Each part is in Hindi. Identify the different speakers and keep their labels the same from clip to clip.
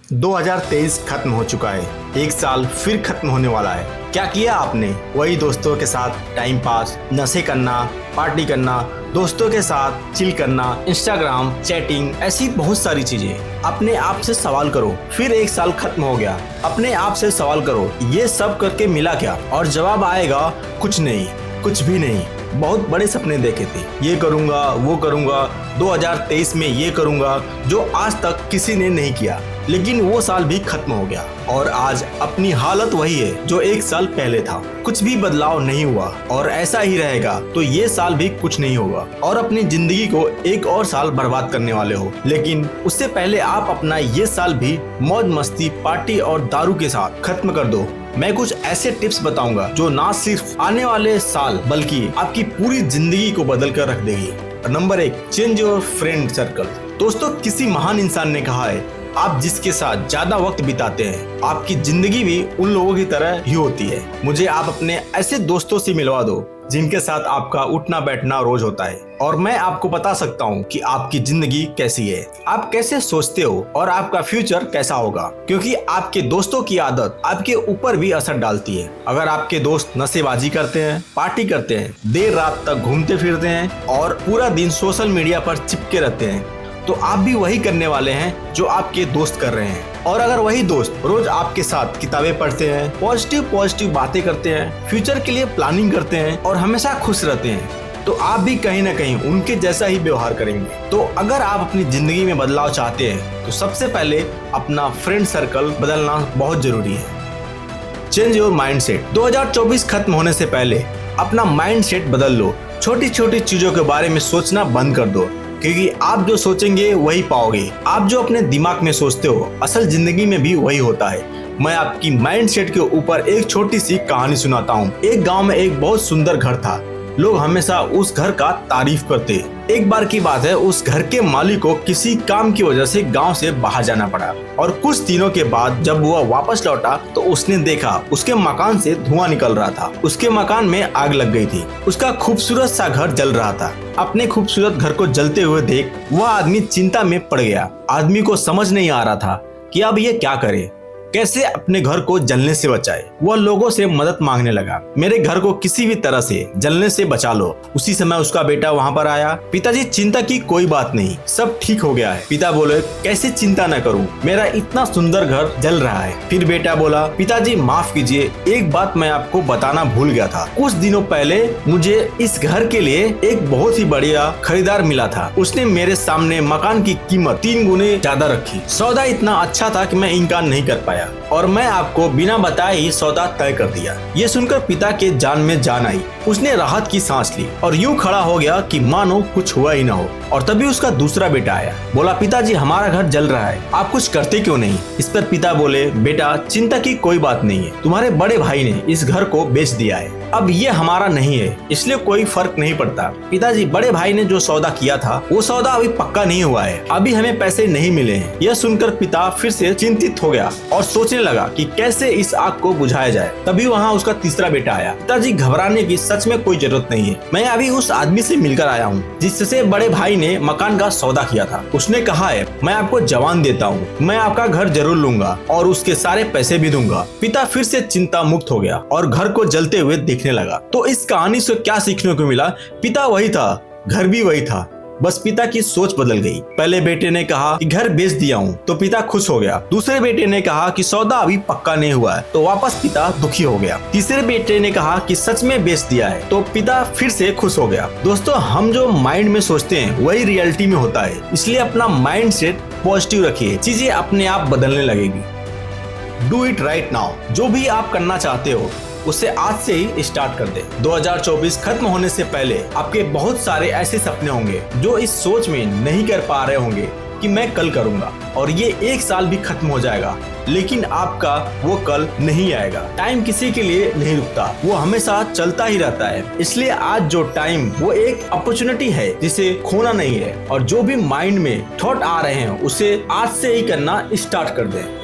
Speaker 1: 2023 खत्म हो चुका है। एक साल फिर खत्म होने वाला है। क्या किया आपने? वही दोस्तों के साथ टाइम पास, नशे करना, पार्टी करना, दोस्तों के साथ चिल करना, इंस्टाग्राम, चैटिंग, ऐसी बहुत सारी चीजें। अपने आप से सवाल करो, फिर एक साल खत्म हो गया। अपने आप से सवाल करो, ये सब करके मिला क्या? और जवाब आएगा, कुछ नहीं, कुछ भी नहीं। बहुत बड़े सपने देखे थे, ये करूंगा, वो करूंगा, 2023 में ये करूंगा, जो आज तक किसी ने नहीं किया। लेकिन वो साल भी खत्म हो गया और आज अपनी हालत वही है जो एक साल पहले था। कुछ भी बदलाव नहीं हुआ और ऐसा ही रहेगा तो ये साल भी कुछ नहीं होगा और अपनी जिंदगी को एक और साल बर्बाद करने वाले हो। लेकिन उससे पहले आप अपना ये साल भी मौज मस्ती, पार्टी और दारू के साथ खत्म कर दो। मैं कुछ ऐसे टिप्स बताऊंगा जो ना सिर्फ आने वाले साल बल्कि आपकी पूरी जिंदगी को बदल कर रख देगी। Number 1, change your friend circle. दोस्तों, किसी महान इंसान ने कहा है, आप जिसके साथ ज्यादा वक्त बिताते हैं आपकी जिंदगी भी उन लोगों की तरह ही होती है। मुझे आप अपने ऐसे दोस्तों से मिलवा दो जिनके साथ आपका उठना बैठना रोज होता है और मैं आपको बता सकता हूँ कि आपकी जिंदगी कैसी है, आप कैसे सोचते हो और आपका फ्यूचर कैसा होगा। क्योंकि आपके दोस्तों की आदत आपके ऊपर भी असर डालती है। अगर आपके दोस्त नशेबाजी करते हैं, पार्टी करते हैं, देर रात तक घूमते फिरते हैं और पूरा दिन सोशल मीडिया पर चिपके रहते हैं, तो आप भी वही करने वाले हैं जो आपके दोस्त कर रहे हैं। और अगर वही दोस्त रोज आपके साथ किताबें पढ़ते हैं, पॉजिटिव बातें करते हैं, फ्यूचर के लिए प्लानिंग करते हैं और हमेशा खुश रहते हैं, तो आप भी कहीं ना कहीं उनके जैसा ही व्यवहार करेंगे। तो अगर आप अपनी जिंदगी में बदलाव चाहते हैं तो सबसे पहले अपना फ्रेंड सर्कल बदलना बहुत जरूरी है। Change your mindset. 2024 खत्म होने से पहले अपना माइंडसेट बदल लो। छोटी छोटी चीजों के बारे में सोचना बंद कर दो, क्योंकि आप जो सोचेंगे वही पाओगे। आप जो अपने दिमाग में सोचते हो असल जिंदगी में भी वही होता है। मैं आपकी माइंडसेट के ऊपर एक छोटी सी कहानी सुनाता हूँ। एक गांव में एक बहुत सुंदर घर था। लोग हमेशा उस घर का तारीफ करते। एक बार की बात है, उस घर के मालिक को किसी काम की वजह से गांव से बाहर जाना पड़ा और कुछ दिनों के बाद जब वह वापस लौटा तो उसने देखा उसके मकान से धुआं निकल रहा था। उसके मकान में आग लग गई थी। उसका खूबसूरत सा घर जल रहा था। अपने खूबसूरत घर को जलते हुए देख वह आदमी चिंता में पड़ गया। आदमी को समझ नहीं आ रहा था कि अब ये क्या करे, कैसे अपने घर को जलने से बचाए। वह लोगों से मदद मांगने लगा, मेरे घर को किसी भी तरह से जलने से बचा लो। उसी समय उसका बेटा वहां पर आया। पिताजी, चिंता की कोई बात नहीं, सब ठीक हो गया है। पिता बोले, कैसे चिंता न करूं, मेरा इतना सुंदर घर जल रहा है। फिर बेटा बोला, पिताजी माफ कीजिए, एक बात मैं आपको बताना भूल गया था। कुछ दिनों पहले मुझे इस घर के लिए एक बहुत ही बढ़िया खरीदार मिला था। उसने मेरे सामने मकान की कीमत 3 गुने ज्यादा रखी। सौदा इतना अच्छा था कि मैं इनकार नहीं कर पाया और मैं आपको बिना बताए ही सौदा तय कर दिया। ये सुनकर पिता के जान में जान आई। उसने राहत की सांस ली और यूं खड़ा हो गया कि मानो कुछ हुआ ही ना हो। और तभी उसका दूसरा बेटा आया। बोला, पिताजी हमारा घर जल रहा है, आप कुछ करते क्यों नहीं? इस पर पिता बोले, बेटा चिंता की कोई बात नहीं है, तुम्हारे बड़े भाई ने इस घर को बेच दिया है, अब ये हमारा नहीं है, इसलिए कोई फर्क नहीं पड़ता। पिताजी, बड़े भाई ने जो सौदा किया था वो सौदा अभी पक्का नहीं हुआ है, अभी हमें पैसे नहीं मिले हैं। यह सुनकर पिता फिर से चिंतित हो गया और सोचने लगा कि कैसे इस आग को बुझाया जाए। तभी वहाँ उसका तीसरा बेटा आया। पिताजी, घबराने की सच में कोई जरूरत नहीं है, मैं अभी उस आदमी से मिलकर आया हूँ जिससे बड़े भाई ने मकान का सौदा किया था। उसने कहा है, मैं आपको जवान देता हूँ, मैं आपका घर जरूर लूंगा और उसके सारे पैसे भी दूंगा। पिता फिर से चिंता मुक्त हो गया और घर को जलते हुए देखने लगा। तो इस कहानी से क्या सीखने को मिला? पिता वही था, घर भी वही था, बस पिता की सोच बदल गई। पहले बेटे ने कहा कि घर बेच दिया हूँ, तो पिता खुश हो गया। दूसरे बेटे ने कहा कि सौदा अभी पक्का नहीं हुआ है, तो वापस पिता दुखी हो गया। तीसरे बेटे ने कहा कि सच में बेच दिया है, तो पिता फिर से खुश हो गया। दोस्तों, हम जो माइंड में सोचते हैं वही रियलिटी में होता है, इसलिए अपना माइंड सेट पॉजिटिव रखिए, चीजें अपने आप बदलने लगेगी। Do it right now. जो भी आप करना चाहते हो उसे आज से ही स्टार्ट कर दे। 2024 खत्म होने से पहले आपके बहुत सारे ऐसे सपने होंगे जो इस सोच में नहीं कर पा रहे होंगे कि मैं कल करूंगा, और ये एक साल भी खत्म हो जाएगा, लेकिन आपका वो कल नहीं आएगा। टाइम किसी के लिए नहीं रुकता, वो हमेशा चलता ही रहता है। इसलिए आज जो टाइम वो एक अपॉर्चुनिटी है जिसे खोना नहीं है, और जो भी माइंड में थॉट आ रहे हैं उसे आज से ही करना स्टार्ट कर दें।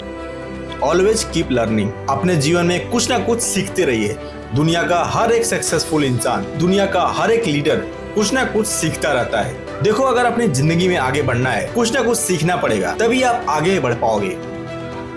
Speaker 1: Always keep learning. अपने जीवन में कुछ ना कुछ सीखते रहिए। दुनिया का हर एक सक्सेसफुल इंसान, दुनिया का हर एक लीडर कुछ ना कुछ सीखता रहता है। देखो, अगर अपनी जिंदगी में आगे बढ़ना है कुछ ना कुछ सीखना पड़ेगा, तभी आप आगे बढ़ पाओगे।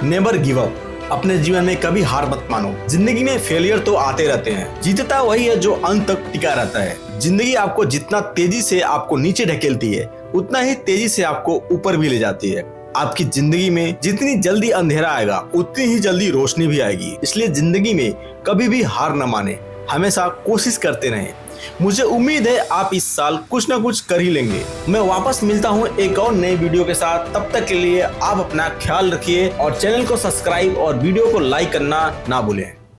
Speaker 1: Never give up. अपने जीवन में कभी हार मत मानो। जिंदगी में फेलियर तो आते रहते हैं, जीतता वही है जो अंत तक टिका रहता है। जिंदगी आपको जितना तेजी से आपको नीचे ढकेलती है, उतना ही तेजी से आपको ऊपर भी ले जाती है। आपकी जिंदगी में जितनी जल्दी अंधेरा आएगा, उतनी ही जल्दी रोशनी भी आएगी। इसलिए जिंदगी में कभी भी हार न माने, हमेशा कोशिश करते रहें। मुझे उम्मीद है आप इस साल कुछ ना कुछ कर ही लेंगे। मैं वापस मिलता हूँ एक और नए वीडियो के साथ। तब तक के लिए आप अपना ख्याल रखिए और चैनल को सब्सक्राइब और वीडियो को लाइक करना ना भूलें।